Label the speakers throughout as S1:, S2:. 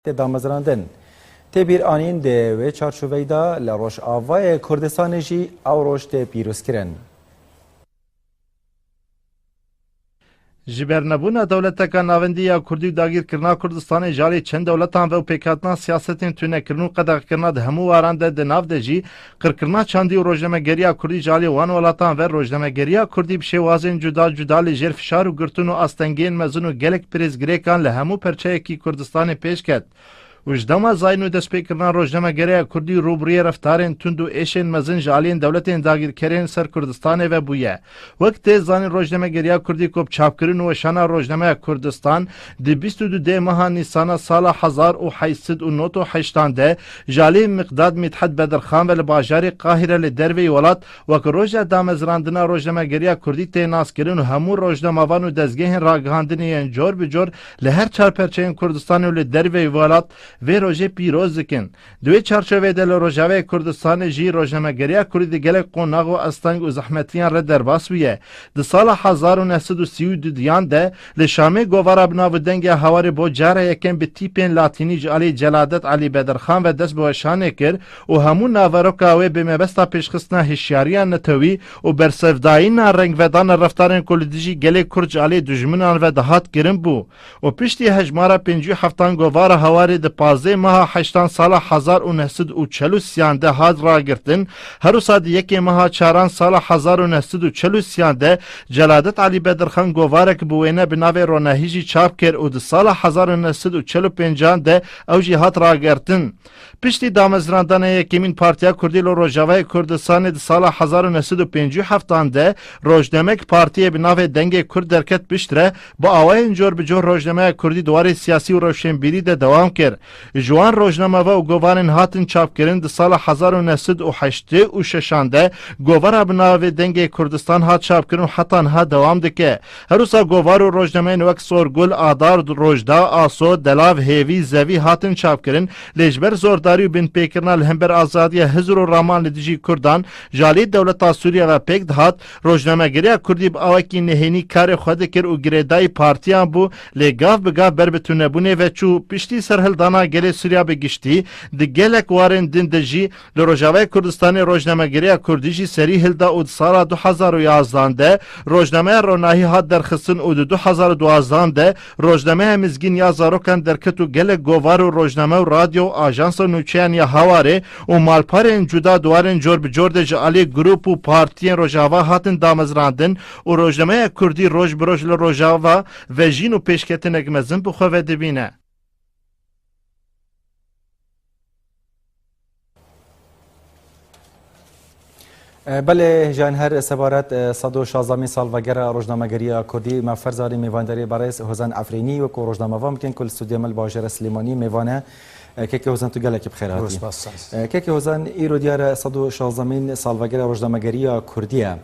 S1: دامزراندن تبیر آنین ده و چارچوبه دا لروش آوای کردستان جی او روش ده پیروز کرن.
S2: جبرنبونا دولتکا ناوندی یا کردی داگیر کرنا کردستان جاری چند دولتان و پیکاتنا سیاستین تونه کرنو قدغ کرنا ده همو واران ده ناو ده جی کرنا چاندی و روزنامه‌گریه کردی جاری وان ولاتان و روزنامه‌گریه کردی بشه وازن جدا لجر فشار و گرتون و استنگین مزن و گلک پریزگریکان له همو پرچه کی کردستان پیش کرد. وجدما زاین و دسپی کرنا روزنامه‌گریه کردی روبری رفتارن تند و ایشن مزن جالین دولتین داگیر کرین سر کردستان و بویه وقت زان روزنامه‌گریه کردی کوب چاپ کرن و شانا روزنامه کردستان دی 22 ماه نیسان سال 1889 ده جالی مقداد مدحت بدرخان و لباجاری قاهره لدروی ولات وک روزا دامزراندنا روزنامه‌گریه کردی تیناس کرن و همو روزنامه‌وان و دزگهن راگهاندنی جور بجور لهر چار پرچین کردستان و لدروی ولات و روژه پیروز دکن. دوی چارچوبه دل روژاوه کردستان جی روزنامه‌گریه کردی گلک قناغ و استنگ و زحمتیان رد درباس ویه. ده سال 1932 دیان ده لشامه گوارا بناو دنگ هواری بو جاره یکم به تیپین لاتینی جالی جلادت علی بدرخان و دست بوشانه کر و همون ناوروکاوه به مبستا پیشخستنا هشیاریان نتوی و برسفداین رنگ ودان رفتارن کلدیجی گلک کرد جالی دجمنان و دهات گرم بو و پشتی هجمارا 57 گوارا هواری ده 15 ماه 8 سال 1943 ده هاد را گرتن هر ساد یک ماه 4 سال 1943 ده جلادت علی بدرخان گوارک بوینه بناوی رونهیجی چاپ کر و ده سال 1945 ده او جهات را گرتن پشتی دامزراندن یکمین پارتیا کردی لو روجاوی کردستان ده سال 1957 ده روزنامه پارتی بناوی دنگ کرد درکت بشتره با آوای جور بجور روزنامه کردی دوار سیاسی و روشنبیری ده دوام کر جوان روزنامه و گوارن هاتن چاپ کرن ده سال 1986 ده گوار بناوی دنگ کردستان هات چاپ کرن حتی ها دوام دکه هروسا گوار و روزنامه نوک سورگل آدار روجدا آسو دلاو هیوی زوی هاتن چاپ کرن لجبر زورداری و بین پیکرنا لهمبر آزادی هزر و رامان لدیجی کردان جالی دولتا سوریه و پیک دهات روزنامه گریه کردی با آوکی نهینی کار خود کر و گریدای پارتیان بو لگاف بگاف بر بتونه بونه و چو پشتی سرهل دانا گلی سوریا بگشتی دی گلک وارن دین دجی لروجاوی کردستان روزنامه گریه کردیجی سری هلدا و سال 2011 ده روزنامه روناهی هات درخستن و 2012 ده روزنامه مزگین یا زاروکان درکت و گلک گوار و روزنامه و رادیو آژانس نوچیان یا هواره و مالپارن جدا دوارن جور بجور ده جالی گروپ و پارتین روجاوا هاتن دامزراندن و روزنامه کردی روز بروج لروجاوا و جین و پیشکتن اگمزن بخواه دبینه.
S1: بله جان هر سبارت 116 سالوگر روزنامه‌گری کردی مفرزاری میوانداری برای حسین افرینی و کو روزنامه و ممکن کل استودیو مل باجر سلیمانی میوانه که حسین تو گلک بخیر هاتی که حسین ایرو دیار 116 سالوگر روزنامه‌گری کردیه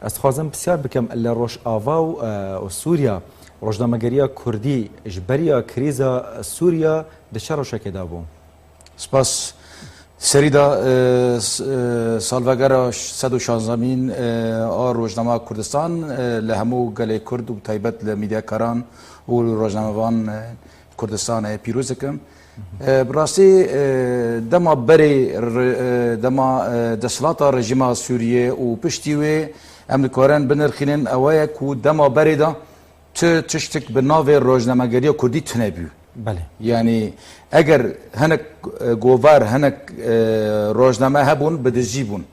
S1: است خوازم بسیار بکم لروش آوا و سوریا روزنامه‌گری کردی اجبریا کریزا سوریا دچار شکل بو
S3: سپاس سریدا سالوگر 116 روزنامه کردستان لهمو گله کرد و تایبت لمیدیاکاران و روزنامه‌وان کردستان پیروز کم براستی دما بری دما دسلات رژیم سوریه و پشتیوی امریکایان بنرخینن اوای کو دما بری دا تشتک به ناو روزنامه‌گری کردی تنبیو
S1: بله
S3: یعنی اگر هنک گوار هنک روزنامه هبون بدجیبون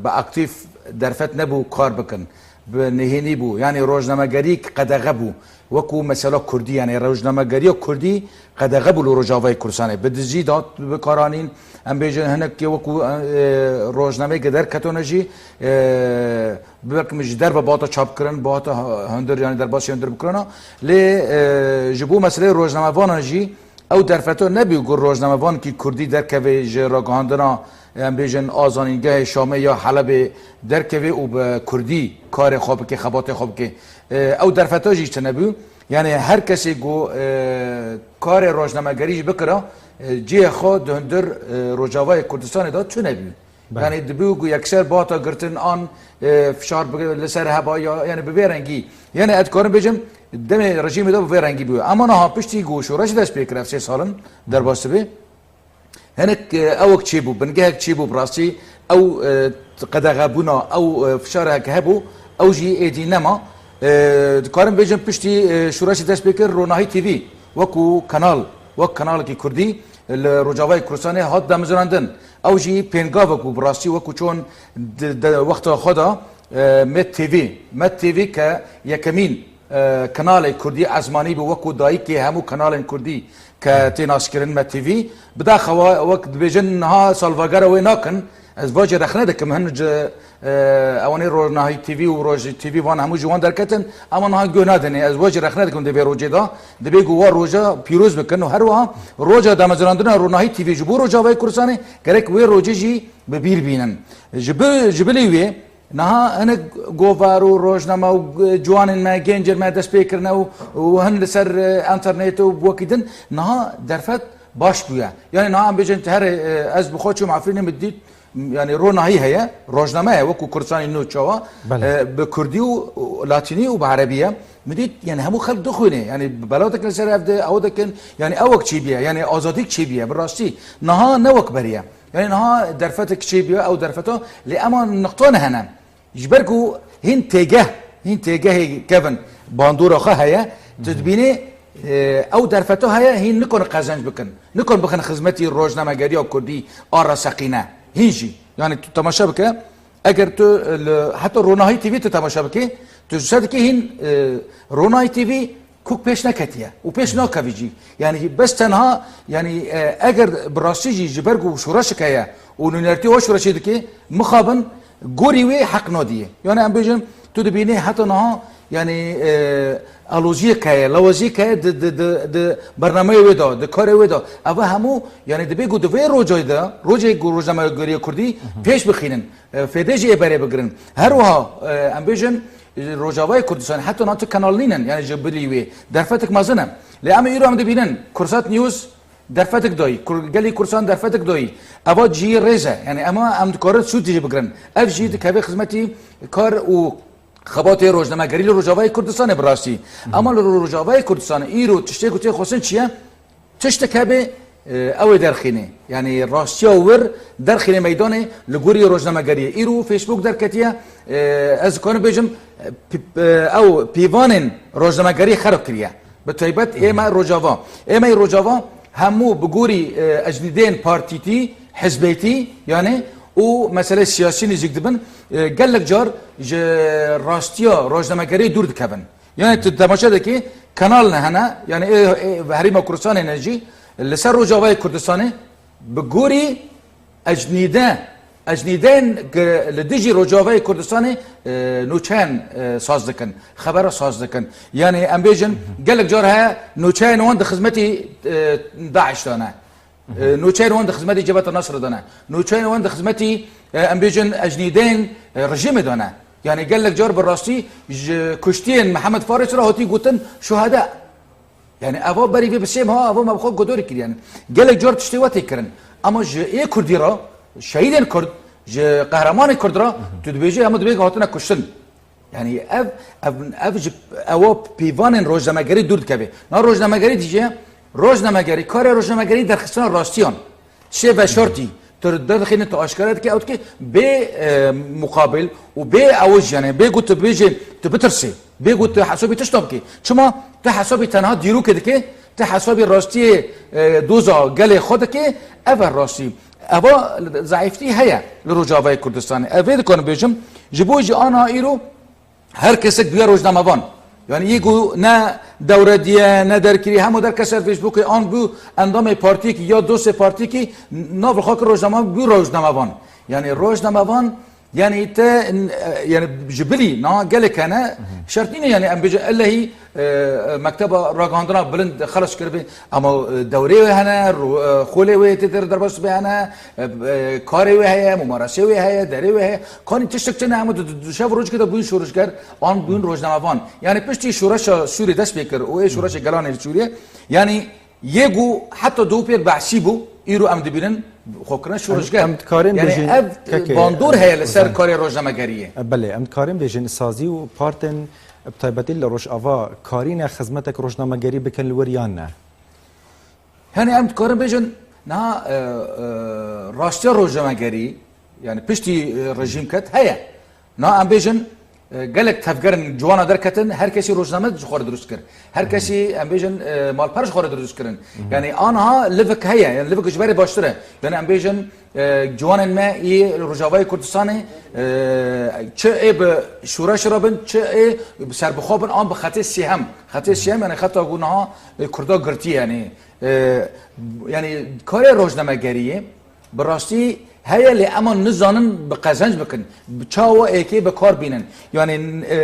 S3: با اکتیف درفت نبو کار بکن به نهینی بو یعنی روزنامه‌گری قدغه بو وکو مثلا کردی یعنی روزنامه‌گری کردی قدغه بو روجاوای کردستان بدجی داد بکارانین ام بیجن هنک وکو روزنامه که در کتونجی بکمش در باتا چاپ کردن باتا هندر یعنی در باسی هندر بکرنا لی جبو مسئله روزنامه وانجی او درفتو نبی گر روزنامه وان کی کردی در کوی جراگاندنا ام بیجن آزانینگاه شامه یا حلب در کوی او به کردی کار خواب که خبات خواب که او درفتو جی تنبیو یعنی هر کسی گو کار روزنامه‌گریش بکره جی خود هندر روجاوای کردستان داد چه نبیو یعنی دبیو یکسر باتا گرتن آن فشار لسر هبا یا یعنی ببیرنگی یعنی ادکارم بجم دم رژیم دا به رنگی بیو اما نه پشتی گوشورش دست بکره 3 سالن در باسبه هنك اوك تشيبو بنجهك تشيبو براسي او قدغابونا او فشارك هبو او جي ايدي نما دكارم بيجن بشتي شوراش دست بكر روناهي تي في وكو قنال كي كردي الرجاوي كرساني هات دمزراندن او جي بينغافكو براسي وكو چون وقت خدا مت تي في ك يكمين قنال كردي ازماني بوكو دايكي همو قنال كردي كتناشكرن مت تي في بدا خوا وقت بيجن ها سالفاغارا ويناكن از باجي رخنه دكم هنج اواني روناهي تي في وروج تي في وان همو جوان دركتن اما نها گونادني از باجي رخنه دكم دبي روجي دا دبي گوا روجا بيروز بكن هر وها روجا دمزراندنا روناهي تي في جبو روجا واي كرساني كرك وي روجي جي ببير بينن جبلي وي نها انا گوفارو روجنما جوان ما جنجر ما دس بيكرنا وهن سر انترنت وبوكيدن نها درفت باش بويا يعني نها ام بيجن هر از بخوتشو معفرين مديت يعني روناهي هي روجنما وكو كرساني نو تشوا بكردي ولاتيني وبعربيه مديت يعني همو خلق دخونه يعني بلاتك لسر افده او دكن يعني اوك تشيبيا يعني ازاديك تشيبيا براستي نها نوك بريا يعني نها درفتك تشيبيا او درفته لاما نقطون هنا يجبركو هين تيجاه كيفن باندورا خا هي تدبيني او درفته هي هين نكون قزنج بكن نكون بخن خدمتي روجنامه غاريه كردي ار سقينه هيجي يعني تماشا بك اگر تو حتى روناهي تي في تماشا بك تصدق هين روناهي تي في كوك بيش نكتيا وبيش ناكافيجي يعني بس تنها يعني اگر براسيجي جبرجو شورشكايا ونرتي وشورشي دكي مخابن غوريوي حق ناديه يعني ام بيجم تو دبيني حتى نها يعني الوزيه كاي لوزيه كاي د برنامج ودا د کار ودا او همو يعني دبي گو دوی روجای دا روجای روزنامه گری کردی پیش بخینن فدیجی بره بگرن هر وها ام بيجم روجاوای کردستان حتی نات کانال نینن يعني جبليوي درفتك مازنه لام ايرو ام دبينن كورسات نيوز درفتك داي قالي كورسان درفتك داي ابا جي ريزه يعني اما ام دكار سود جي بگرن اف جي دكاوي خدمتي کار او خباته روزنامه گری روجاوای کردستان براسي اما روجاوای کردستان ايرو تشتي گوتي خوسن چيه تشتكابه او درخينه يعني راستيا ور درخينه ميدان لغوري روزنامه گری ايرو فيسبوك دركتيا از كون بيجم او بيوانن روزنامه گری خراب كريا بتايبت ايما روجاوا همو بگوري اجندين بارتيتي حزبيتي يعني و مسألة سياسية نزيك دبن قال لك جار راستيا روزنامه گری دور دكبن يعني تماشا دكي كانالنا هنا يعني هريما كردستان نجي لسر روجاوای کردستان بگوری اجنیدن لدیجی روجاوای کردستان نوچان ساز دکن خبر ساز دکن يعني ام بيجن قال لك جارها نوچان وند خدمتي داعش دانا نوچان وند خدمتي جبهه النصر دانا نوچان وند خدمتي ام بيجن اجنيدين رژیم دانا يعني قال لك جار بالراستي كشتين محمد فارس راهوتي قوتن شهداء يعني افا بري في بسيم ها افا ما بخو قدور كده يعني قال لك جار تشتي واتي كرن اما ايه كردي را شهيدين كرد قهرمان كرد را تدبيجي اما دبيجي هاتنا كشتن يعني اف او بيوان روزنامه گری دور كبه نا روزنامه گری ديجه روزنامه گری کار روزنامه گری در خصوص راستيان شي و شرطي تردد خينه اشكالات كي اوت كي بمقابل وباوج يعني بيقول تبيجي تبترسي بيقول تحسبي تشتبكي شما تحسبي تنها ديرو كده كي تحسبي راستي دوزا قال خودك اول راستي ابا ضعيفتي هيا لروجاوای کردستان اوید کن بيجم جبوجي انا ايرو هر کسک بیا روزنامه وان يعني يجو نا دوره ديه نا دركري همو در كسر فيسبوك آن بو اندام پارتی کی یا دوست پارتی کی ناو خاک روزنامه بو روزنامه وان يعني روزنامه وان يعني تا يعني جبلي نا قالك انا شرطيني يعني ام بيجي الا هي مكتبه راغاندرا بلند خلص كربي اما دوري هنا خولي وي تدر دربس بهنا كاري وي هي ممارسه وي هي دري وي هي كان تشتكنا هم شاف روج كده بو شورشگر آن بون روزنامه وان يعني پشتي شورش سوري دست بكر او شورش گلان سوريا يعني يجو حتى دو بير بحسيبو ايرو ام دبيرن خوكرن شورشگر يعني باندور هي لسر کار روزنامه گریه
S1: بله ام کارم بیشن سازی و پارتن بتایبەتی لە ڕۆژئاوا کارینە خزمەتێک ڕۆژنامەگەری بکەن لەوەریان نه
S3: هەنی ئەم کارم بێژن نا ڕاستیە ڕۆژنامەگەری yani piştî rejim ket heye na em bêjin gelek tevgerin ciwana derketin her kesî rojname ji xwe re dirûst kir her kesî em bêjin malper ji xwe re dirûst kirin yani aniha livek heye yani livek ji berê baştir e yani em bêjin ciwanên me ê Rojavayê Kurdistanê çi ê bi şûreş re bin çi ê bi serbixwe bin an bi xetê sêhem yani xeta ku niha Kurda girtî yani yani karê rojnamegeriyê bi rastî هيا اللي اما نزانن بقزنج بكن بچاو ايكي بكار بينن يعني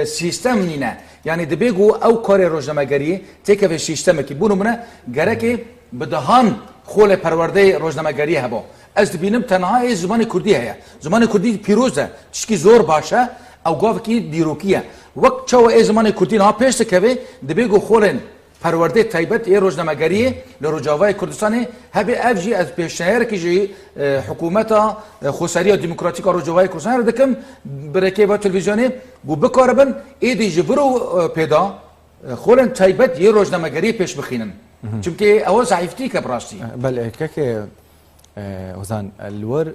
S3: سيستم نينا يعني دبيغو او كاري روزنامه‌گری تيكه في سيستم كي بونو منا گركي بدهان خول پرورده روزنامه‌گری هبا از دبينم تنها زبان كردي هيا زبان كردي پیروزه تشكي زور باشه او گاو کی دیروکیه وقت چاو زمان کردی نا پیش کبه دبیگو خولن پرورده تایبت ای روزنامه‌گری لروجاوای کردستان هبی افجی از پیشنهاد کی جی حکومت خسری دموکراتیک روجاوای کردستان رو دکم برکه با تلویزیونی بو بکاربن ایدی جبرو پیدا خولن تایبت ای روزنامه‌گری پیش بخینن چونکه اول صحیفتی که براستی
S1: بله که وزن الور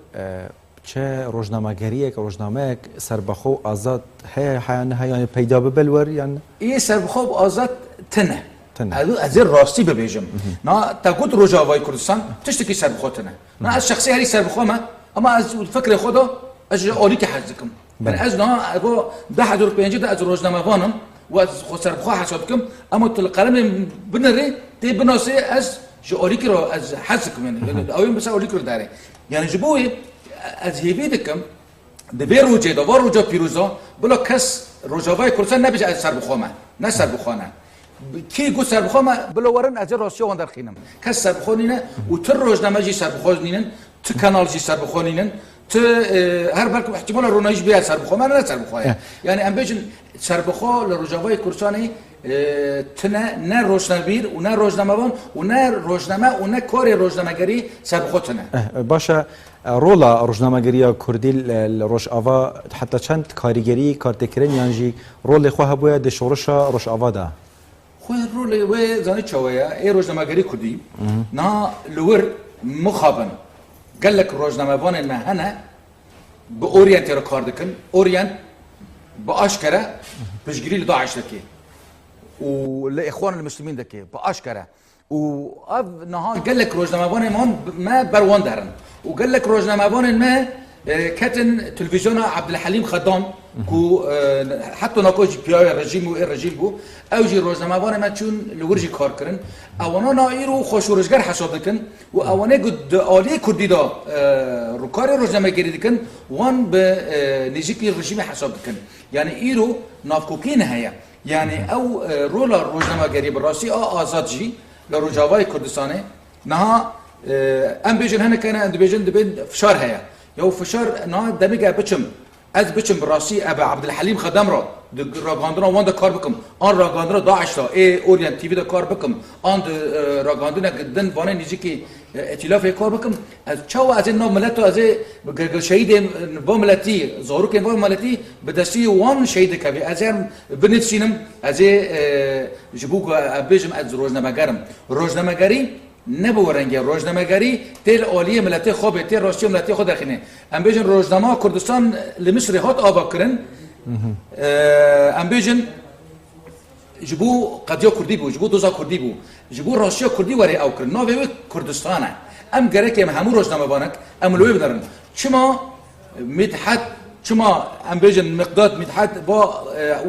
S1: چه روزنامه‌گریه که روزنامه سربخو آزاد هی پیدا ببلور یعنی
S3: ای سربخو آزاد تنه از راستی ببیجم نه تاکود روجاوای کردستان تشتکی سربخو تنه نه از شخصی هری سربخو ما اما از فکر خدا از عالی که حزکم من از نه اگه 10,005 از روزنامه وانم و از خود سربخو حساب کم اما تو القلم بنره تی بناسی از عالی که از حزکم یعنی آویم بس عالی که داره یعنی جبوی از هیوی دکم دبیر روجه دوار روجا پیروزا بلا کس روجاوای کردستان نبیشه از سربخو ما نه سربخو نه کی گو سربخو ما بلا ورن از راسیو وان در خینم کس سربخو نینه و تر روزنامه جی سربخو نینن تو کانال جی سربخو نینن تو هر بلکه احتمال رونایش بیاد سربخو ما نه سربخو یعنی ام بجن سربخو لروجاوای کردستانی تنه نه روزنامه‌بیر و نه روزنامه‌وان و نه روزنامه و نه کار روزنامه‌گری سربخو تنه
S1: باشه رولا روزنامه‌گری کردی لروجاوا حتی چند کاریگری کارتکرین یانجی رول خو هبویا د شورش روجاوا ده
S3: خو رول و زانی چویا ای روزنامه‌گری کردی نه لور مخابن قال لك روزنامه‌وان ما هنا باورينت رو کار دکن اورينت باشکره بشگیری لداعش دکی والاخوان المسلمين دكي باشكره واف نهار قال لك روزنامه‌وان ما بروان دارن وقال لك روزنامه‌وان ما كاتن تلفزيون عبد الحليم خدام كو حتى ناكوج بيا رژیم و رژیم بو اوجي روزنامه‌وان ما چون لورجي کار کرن اوانا نایرو خوشورشگر حساب دکن و اوانا گد عالی کردی دا رکار روزنامه‌گری دکن وان به نزیکی رژیم حساب دکن يعني ايرو نافکوکین هيا يعني او رولا روزنامه‌گری براسي آزاد جي لروجاوای کردستانه نها ام بيجن هنا كان اند بيجن دبن فشار هيا يو فشار نا دمجه بچم از بچم براسي ابا عبد الحليم خدام را راگاندنا وان دا کار بکم آن راگاندنا داعش تا ای اورینت تیوی دا کار بکم آن راگاندنا گدن وانه نیزی که ائتلاف کار بکم از چاو از این نو ملت از شهید با ملتی زاروک با ملتی به دستی وان شهید کبی از هم بنفسینم از جبوک بیجم از روزنامه‌گری نبورنگه روزنامه‌گری تل عالی ملت خوب تل راستی ملت خود داخله ام بیجن روزنامه کردستان لمصر هات آبا کرن ام بیجن جبو قضیه کردی بو جبو دوزا کردی بو جبو راستی کردی وری او کرن ناوی کردستانه ام گره که همون روزنامه بانک ام لوی بدارن چما مدحت چما ام بیجن مقداد مدحت با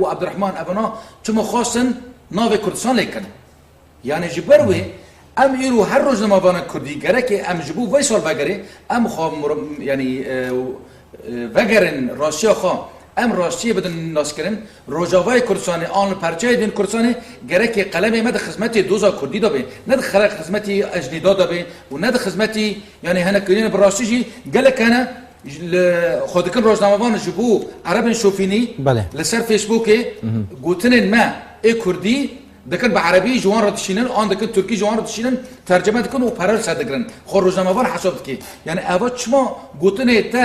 S3: و عبدالرحمن ابنا چما خواستن ناوی کردستان لیکن یعنی جبروی ام ایرو هر روزنامه بانک کردی گره که ام جبو وی سال بگره ام خواه یعنی وگرن راستی خواه ام راستی بدن ناس کردن روجاوای کردستان آن پرچه دین کردستان گره که قلم مد خدمتی دوزا کردی دابه ند خدمتی اجنیدا دابه و ند خدمتی یعنی هنه کردن براستی جی گله کنه خودکن روزنامه‌وان جبو عرب شوفینی لسر فیسبوک گوتنن ما ای کردی دکن به عربی جوان را تشینن آن دکن ترکی جوان را تشینن ترجمه دکن و پرال صدقرن خور روزنامه‌وان حساب کی یعنی اول چما گوتنه تا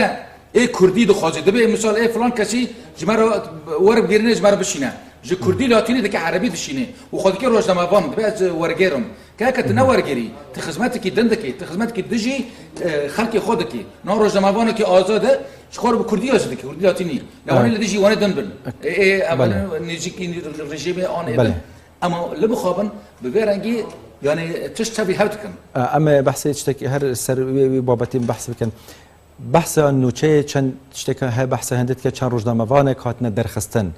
S3: ای کردی دو خوازه دبی مثال ای فلان کسی جمع ورب گیرنه جمع بشینه ji Kurdî latînî dike Erebî dişîne û xwe dike rojnamevan dibe ez wergerim keke tu newergerî tu xizmetekî din dikî tu xizmetekî dijî xelkê xwe dikî na rojnamevanekî azad e ji xwe bi Kurdî ez dike Kurdî latînî lewanî li dijî wane din bin nêzîkî rejimê anê din ama li bixwabin bi vê rengî yani tişt tevî hev dikin
S1: ئەمە بەحسێ شتێکی هەر سەر وێ بابەتیم بەحس بکەن بەحسە نوچەیە چەند شتێکە هەیە بەحسە هەندێک کە چەند ڕۆژنامەوانێک هاتنە دەرخستن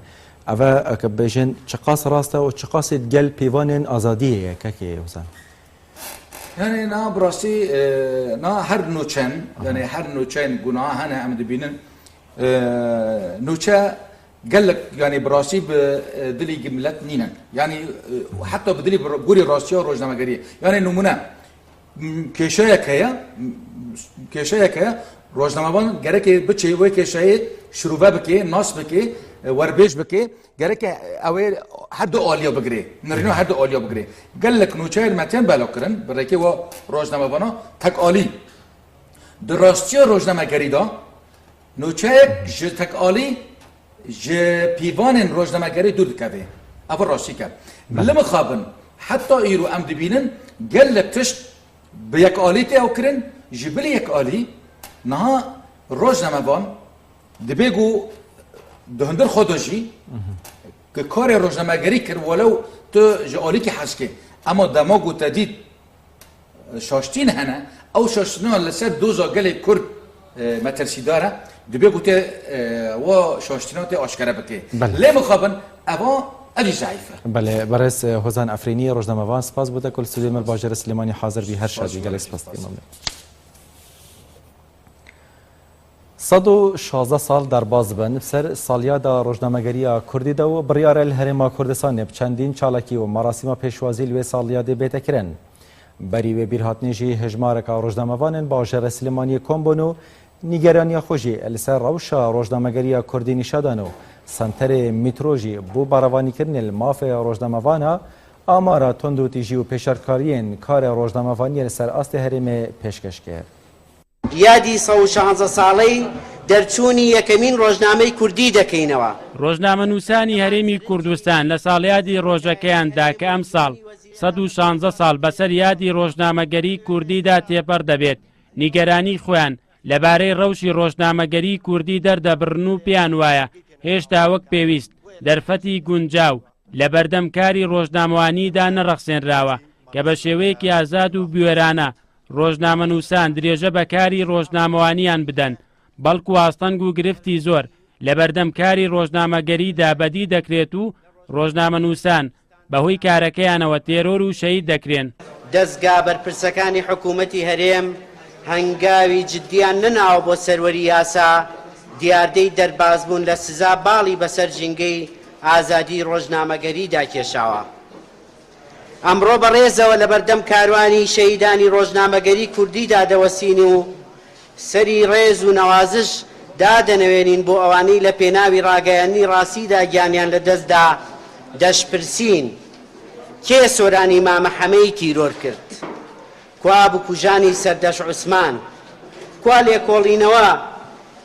S1: ئەوە کە بێژن چ قاس ڕاستە و چ قاسێت گەل پەیوانên ئازادیەیە کەکێ وزان
S3: yani na birastî na her nûçen yani her nûçen gunah hene em dibînin nûçe gelek yani birastî bi dilî millet nînin yani heta bi dilî gurî rastiya rojnamegeriyê yani numune kêşeyek heye rojnamevan gerekê biçê wê kêşeyê şirûve bike nas bike werbêj bike gereke ew ê her du aliya bigirê nirîna her du aliya bigirê gelek nûçeyên metiyan belo kirin bi rekê we rojnamevana tek alî di rastiya rojnamegerî da nûçeyek ji tek alî ji pîvanên rojnamegerî dûr dikeve ev rastî ke li mixabin heta îro em dibînin gelek tişt bi yek alî tê ew kirin ji bilî yek alî niha rojnamevan dibe got di hundir xwe de jî ki karê rojnamegerî kir welew tu ji alîkî hezkê ama dema got te dît şaştîn hene ew şaştînan li ser doza gelê Kurd metersîdar e dibe got tê we şaştînan tê aşkere bike lê mixabin eva evî zayîf e
S1: بله برس هوزان افرینی روزنامه‌وان سپاس بوده کل استودیو مل باجر سلیمانی حاضر بی هر شادی گله سپاس ممنون 116 سال در باز بن سر سالیادا روزنامه‌گری کردی دا و بریار الهرم کردستان چندین چالکی و مراسم پیشوازی لوی سالیاد بیت کرن بری و بیرهاتنیجی هجمارک روزنامه‌وان باجر سلیمانی کومبونو نیگرانی خوشی لسر روشا روزنامه‌گری کردی نشادانو سنتر میتروجی بو باروانی کرنل مافی روزنامه‌وانا آمارا تندو تیجی و پیشرکارین کار روزنامه‌وانی لسر است هرم پیشکش کرد.
S4: یادی 116 ساڵەی دەرچوونی یەکەمین ڕۆژنامەی کوردی دەکەینەوە.
S5: ڕۆژنامەنووسانی هەرێمی کوردستان لە ساڵیادی ڕۆژەکەیاندا کە ئەم ساڵ 116 ساڵ بەسەر یادی ڕۆژنامەگەری کوردیدا تێپەر دەبێت. نیگەرانی خۆیان لەبارەی ڕەوشی ڕۆژنامەگەری کوردی دەردەبڕن و پێیان وایە هێشتا وەک پێویست دەرفەتی گونجاو لە بەردەمکاری ڕۆژنامەوانیدا نەڕەخسێنراوە کە بە شێوەیەکی ئازاد و بوێرانە ڕۆژنامەنووسان درێژە بەکاری ڕۆژنامەوانیان بدەن بەڵکو واستەنگ و گرفتی زۆر لە بەردەمکاری ڕۆژنامەگەریدا بەدی دەکرێت و ڕۆژنامەنووسان بەهۆی کارەکەیانەوە تێرۆر و شەهید دەکرێن.
S4: دەستگا بەرپرسەکانی حکوومەتی هەرێم هەنگاوی جددیان نەناوە بۆ سەروەری یاسا دیاردەی دەربازبوون لە سزا باڵی بەسەر ژینگەی ئازادی ڕۆژنامەگەریدا کێشاوە. ئەمڕۆ بەڕێزەوە لە بەردەم کاروانی شەهیدانی ڕۆژنامەگەری کوردیدا دەوەسین و سەری ڕێز و نەوازش دادەنەوێنین بۆ ئەوانەی لە پێناوی ڕاگەیاندنی ڕاستیدا گیانیان لە دەستدا دەشپرسین. کێ سۆرانی مامەحەمەی تیرۆر کرد؟ کوا بکوژانی سەردەش عوسمان؟ کوا لێکۆڵینەوە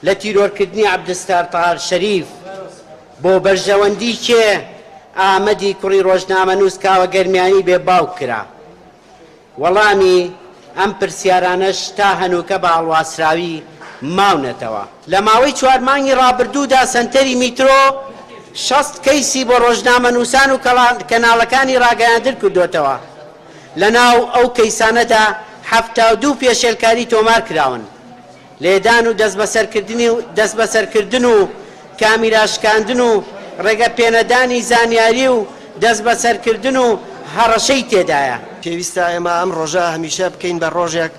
S4: لە تیرۆرکردنی عەبدستار تاهەر شەریف؟ بۆ بەرژەوەندی کێ ئامەدی کوڕی ڕۆژنامەنووس کاوە گەرمیانی بێ باوک کرا؟ وەڵامی ئەم پرسیارانەش تا هەنووکە بە هەڵواسراوی ماونەتەوە. لە ماوەی 4 مانگی ڕابردوودا سەنتەری میترۆ 60 کەیسی بۆ ڕۆژنامەنووسان و کەناڵەکانی ڕاگەیاندن کردوتەوە. لەناو ئەو کەیسانەدا 72 پێشێلکاری تۆمار کراون. لێدان و دەست بەسەرکردن و کامیراشکاندن و ڕێگە پێنەدانی زانیاری و دەست بەسەرکردن و هەڕەشەی تێدایە.
S6: پێویستە ئێمە ئەم ڕۆژە هەمیشە بکەین بە ڕۆژێک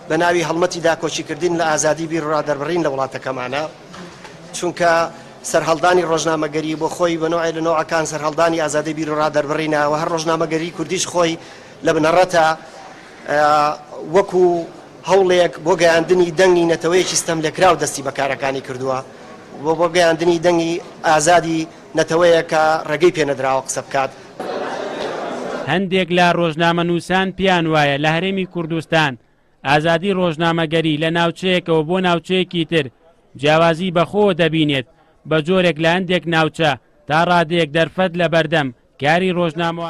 S6: بە ناوی هەڵمەتی داکۆچیکردن لە ئازادی بیر ڕادەربڕین لە وڵاتەکەمانە، چونکە سەرهەڵدانی ڕۆژنامەگەری بۆ خۆی بە نوعی لە نوعەکان سەرهەڵدانی ئازادی بیر و ڕادەربڕینەوە هەر ڕۆژنامەگەری کوردیش خۆی لە بنەڕەتە وەکو هەوڵێک بۆ گەیاندنی دەنگی نەتەوەیەکی ستەملێکراو دەستی بەکارەکانی کردووە بۆ گەیاندنی دەنگی ئازادی نەتەوەیە کە ڕێگەی پێنەدراوە قسە بکات.
S5: هەندێک لە ڕۆژنامەنووسان پیان وایە لە هەرێمی کوردستان ئازادی ڕۆژنامەگەری لە ناوچەیەکەوە بۆ ناوچەیەکی تر جیاوازی بەخۆ دەبینێت بە جۆرێک لە هەندێک ناوچە تا ڕادەیەک دەرفەت لە بەردەم کاری ڕۆژنامە